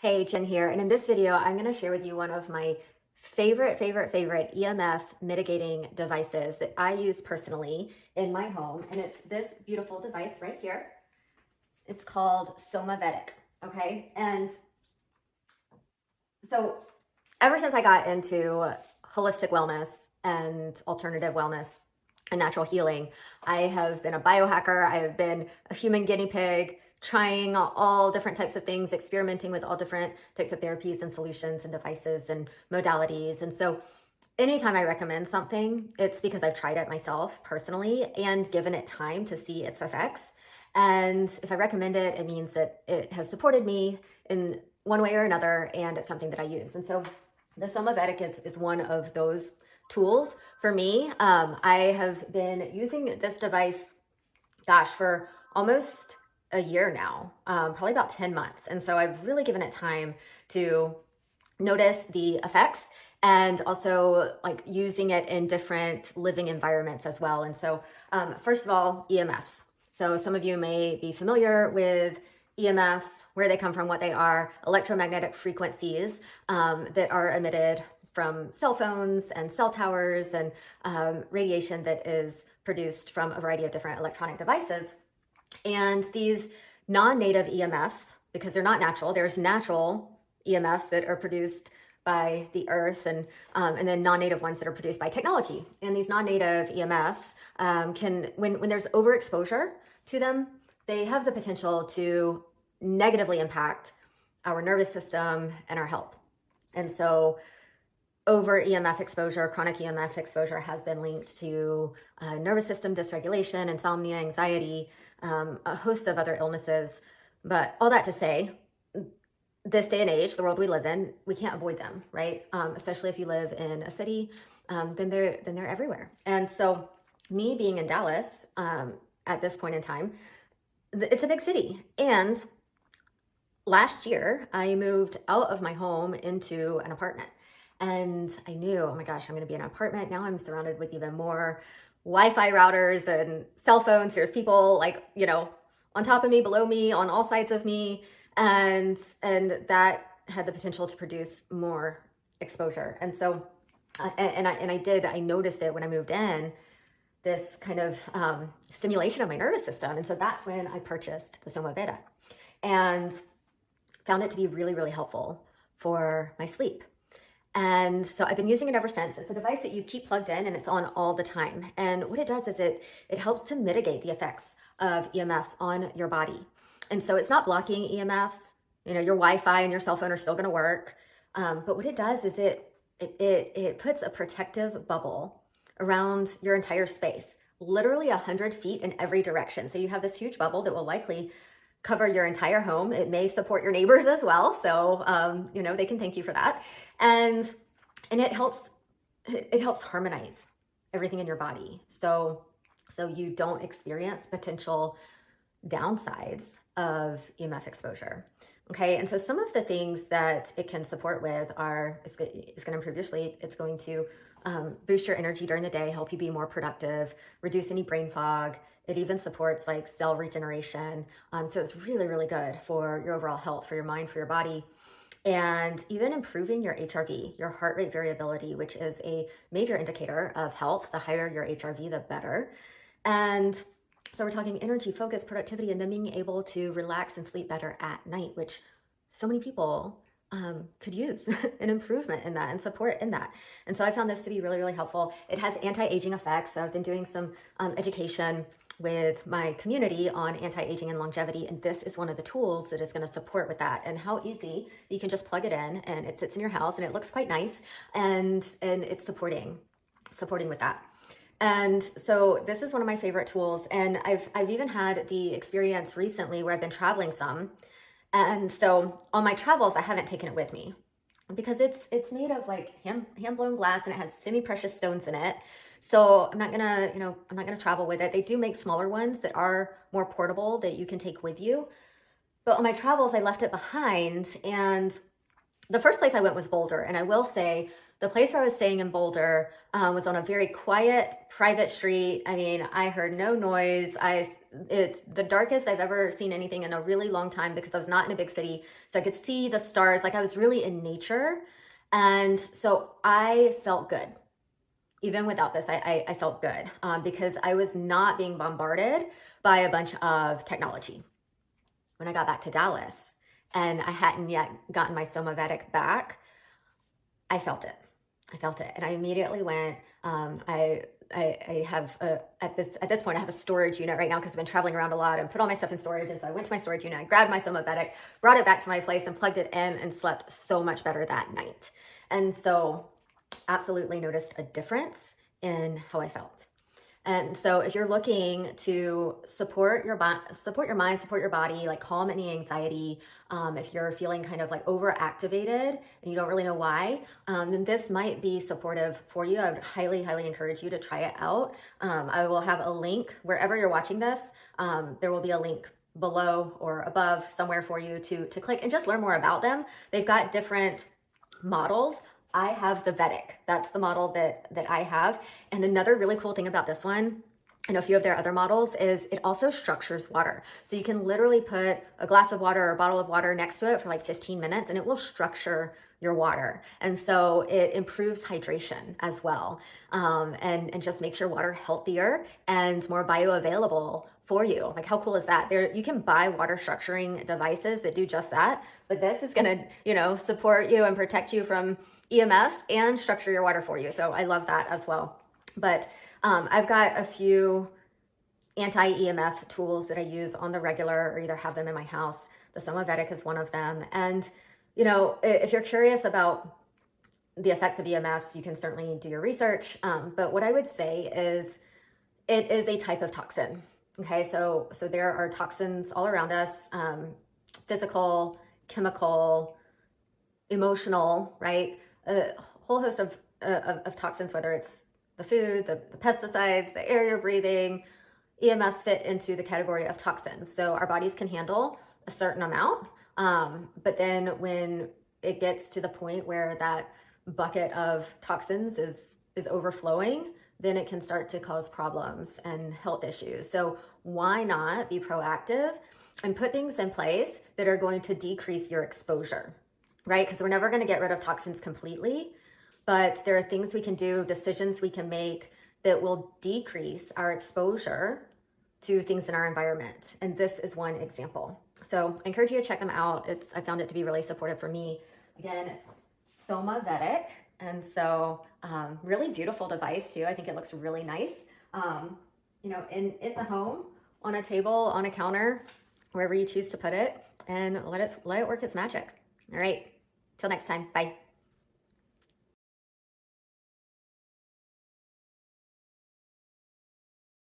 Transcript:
Hey, Jen here, and in this video, I'm going to share with you one of my favorite EMF mitigating devices that I use personally in my home, and it's this beautiful device right here. It's called Somavedic, okay? And so ever since I got into holistic wellness and alternative wellness and natural healing, I have been a biohacker. I have been a human guinea pig, trying all different types of things, experimenting with all different types of therapies and solutions and devices and modalities. And so anytime I recommend something, it's because I've tried it myself personally and given it time to see its effects. And if I recommend it, it means that it has supported me in one way or another, and it's something that I use. And so the Somavedic is one of those tools for me. I have been using this device, gosh, for almost a year now, probably about 10 months. And so I've really given it time to notice the effects and also like using it in different living environments as well. And so first of all, EMFs. So some of you may be familiar with EMFs, where they come from, what they are: electromagnetic frequencies that are emitted from cell phones and cell towers, and radiation that is produced from a variety of different electronic devices. And these non-native EMFs, because they're not natural, there's natural EMFs that are produced by the earth, and then non-native ones that are produced by technology. And these non-native EMFs can, when there's overexposure to them, they have the potential to negatively impact our nervous system and our health. And so over EMF exposure, chronic EMF exposure, has been linked to nervous system dysregulation, insomnia, anxiety, a host of other illnesses. But all that to say, this day and age, the world we live in, we can't avoid them, right? Especially if you live in a city, then they're everywhere. And so me being in Dallas at this point in time, it's a big city. And last year, I moved out of my home into an apartment. And I knew, oh my gosh, I'm going to be in an apartment. Now I'm surrounded with even more Wi-Fi routers and cell phones. There's people like, on top of me, below me, on all sides of me. And that had the potential to produce more exposure. And so, I noticed it when I moved in, this kind of stimulation of my nervous system. And so that's when I purchased the Somaveda and found it to be really helpful for my sleep. And so I've been using it ever since. It's a device that you keep plugged in and it's on all the time. And what it does is it helps to mitigate the effects of EMFs on your body. And so it's not blocking EMFs. Your Wi-Fi and your cell phone are still going to work. But what it does is it puts a protective bubble around your entire space, literally 100 feet in every direction. So you have this huge bubble that will likely cover your entire home. It may support your neighbors as well. So, they can thank you for that. And it helps harmonize everything in your body. So you don't experience potential downsides of EMF exposure. Okay. And so some of the things that it can support with are, it's going to improve your sleep. It's going to boost your energy during the day, help you be more productive, reduce any brain fog. It even supports like cell regeneration. So it's really good for your overall health, for your mind, for your body, and even improving your HRV, your heart rate variability, which is a major indicator of health. The higher your HRV, the better. And so we're talking energy, focus, productivity, and then being able to relax and sleep better at night, which so many people could use an improvement in that and support in that. And so I found this to be really helpful. It has anti-aging effects. So I've been doing some education with my community on anti-aging and longevity, and this is one of the tools that is going to support with that. And how easy you can just plug it in and it sits in your house and it looks quite nice, and it's supporting with that. And so this is one of my favorite tools, and I've even had the experience recently where I've been traveling some, and so on my travels I haven't taken it with me because it's made of like hand blown glass, and it has semi-precious stones in it. So I'm not gonna travel with it. They do make smaller ones that are more portable that you can take with you. But on my travels, I left it behind. And the first place I went was Boulder. And I will say The place where I was staying in Boulder was on a very quiet, private street. I mean, I heard no noise. It's the darkest I've ever seen anything in a really long time because I was not in a big city. So I could see the stars. Like I was really in nature. And so I felt good. Even without this, I felt good because I was not being bombarded by a bunch of technology. When I got back to Dallas and I hadn't yet gotten my Somavedic back, I felt it. I felt it. And I immediately went, I have at this point I have a storage unit right now because I've been traveling around a lot and put all my stuff in storage. And so I went to my storage unit, I grabbed my Somavedic, brought it back to my place and plugged it in and slept so much better that night. And so absolutely noticed a difference in how I felt. And so if you're looking to support your mind, support your body, like calm any anxiety, if you're feeling kind of like overactivated and you don't really know why, then this might be supportive for you. I would highly, highly encourage you to try it out. I will have a link wherever you're watching this. There will be a link below or above somewhere for you to click and just learn more about them. They've got different models. I have the Vedic. That's the model that I have. And another really cool thing about this one, and a few of their other models, is it also structures water. So you can literally put a glass of water or a bottle of water next to it for like 15 minutes and it will structure your water. And so it improves hydration as well, and just makes your water healthier and more bioavailable for you. Like how cool is that? You can buy water structuring devices that do just that, but this is gonna, support you and protect you from EMFs and structure your water for you. So I love that as well. But I've got a few anti-EMF tools that I use on the regular or either have them in my house. The Somavedic is one of them. And, if you're curious about the effects of EMFs, you can certainly do your research. But what I would say is it is a type of toxin. Okay, so there are toxins all around us, physical, chemical, emotional, right? A whole host of toxins, whether it's the food, the pesticides, the air you're breathing. EMFs fit into the category of toxins. So our bodies can handle a certain amount. But then when it gets to the point where that bucket of toxins is overflowing, then it can start to cause problems and health issues. So why not be proactive and put things in place that are going to decrease your exposure, right? Because we're never going to get rid of toxins completely, but there are things we can do, decisions we can make that will decrease our exposure to things in our environment. And this is one example. So I encourage you to check them out. I found it to be really supportive for me. Again, it's Somavedic. And so really beautiful device too. I think it looks really nice, in the home, on a table, on a counter, wherever you choose to put it, and let it work its magic. All right, till next time, bye.